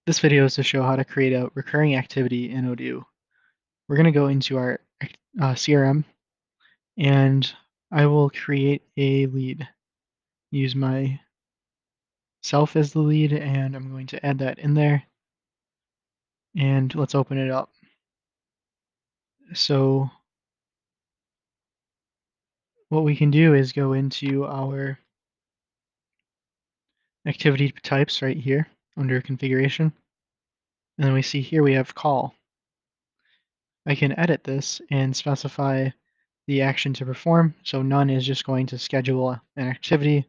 This video is to show how to create a recurring activity in Odoo. We're going to go into our CRM and I will create a lead. Use myself as the lead and I'm going to add that in there. And let's open it up. So what we can do is go into our activity types right here under configuration. And then we see here we have call. I can edit this and specify the action to perform. So none is just going to schedule an activity,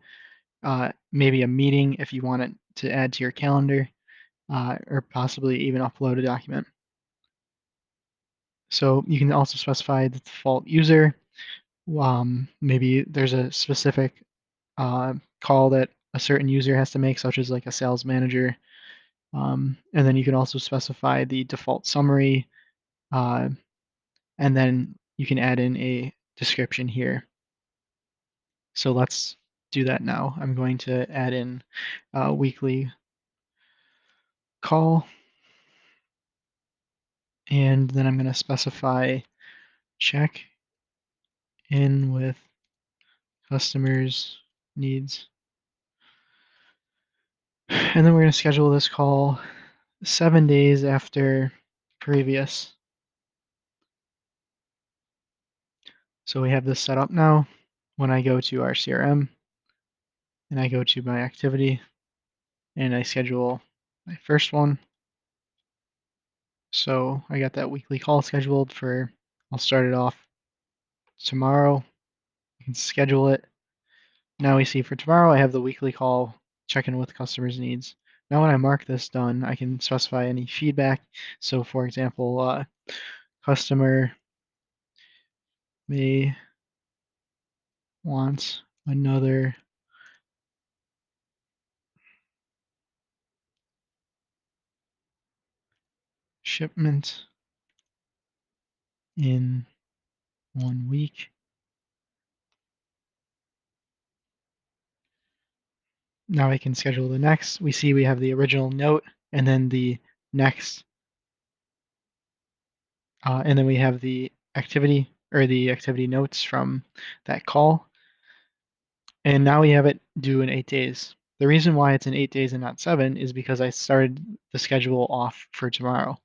maybe a meeting if you want it to add to your calendar, or possibly even upload a document. So you can also specify the default user. Maybe there's a specific call that a certain user has to make, such as like a sales manager. And then you can also specify the default summary, uh, and then you can add in a description here. So let's do that now. I'm going to add in a weekly call, and then I'm going to specify check in with customers' needs. And then we're going to schedule this call 7 days after previous. So we have this set up now. When I go to our CRM and I go to my activity and I schedule my first one. So I got that weekly call scheduled for, I'll start it off tomorrow. You can schedule it. Now we see for tomorrow, I have the weekly call, check in with customers' needs. Now when I mark this done, I can specify any feedback. So for example, customer may want another shipment in 1 week. Now I can schedule the next. We see we have the original note and then the next, and then we have the activity or the activity notes from that call. And now we have it due in 8 days. The reason why it's in 8 days and not 7 is because I started the schedule off for tomorrow.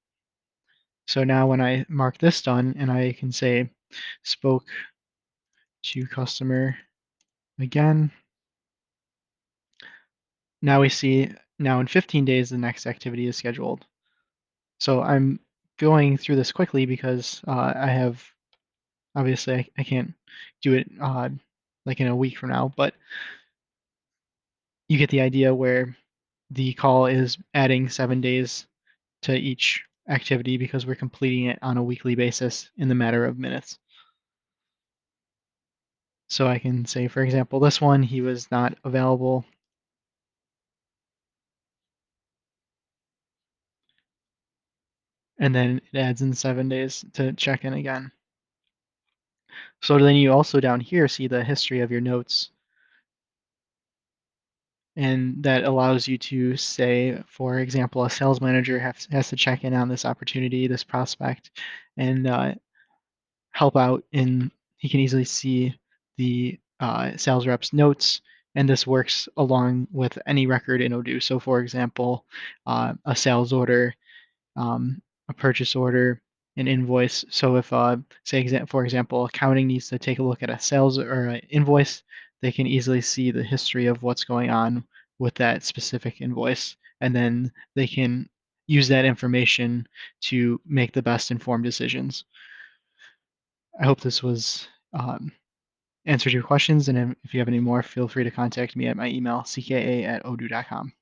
So now when I mark this done and I can say spoke to customer again, now we see now in 15 days the next activity is scheduled. So I'm going through this quickly because I have, obviously I can't do it like in a week from now, but you get the idea where the call is adding 7 days to each activity because we're completing it on a weekly basis in the matter of minutes. So I can say, for example, this one, he was not available. And then it adds in 7 days to check in again. So then you also down here see the history of your notes. And that allows you to say, for example, a sales manager has to check in on this opportunity, this prospect, and help out in, he can easily see the sales rep's notes, and this works along with any record in Odoo. So for example, a sales order, a purchase order, an invoice. So if, say, for example, accounting needs to take a look at a sales or an invoice, they can easily see the history of what's going on with that specific invoice, and then they can use that information to make the best informed decisions. I hope this was answered your questions, and if you have any more, feel free to contact me at my email, cka@odoo.com.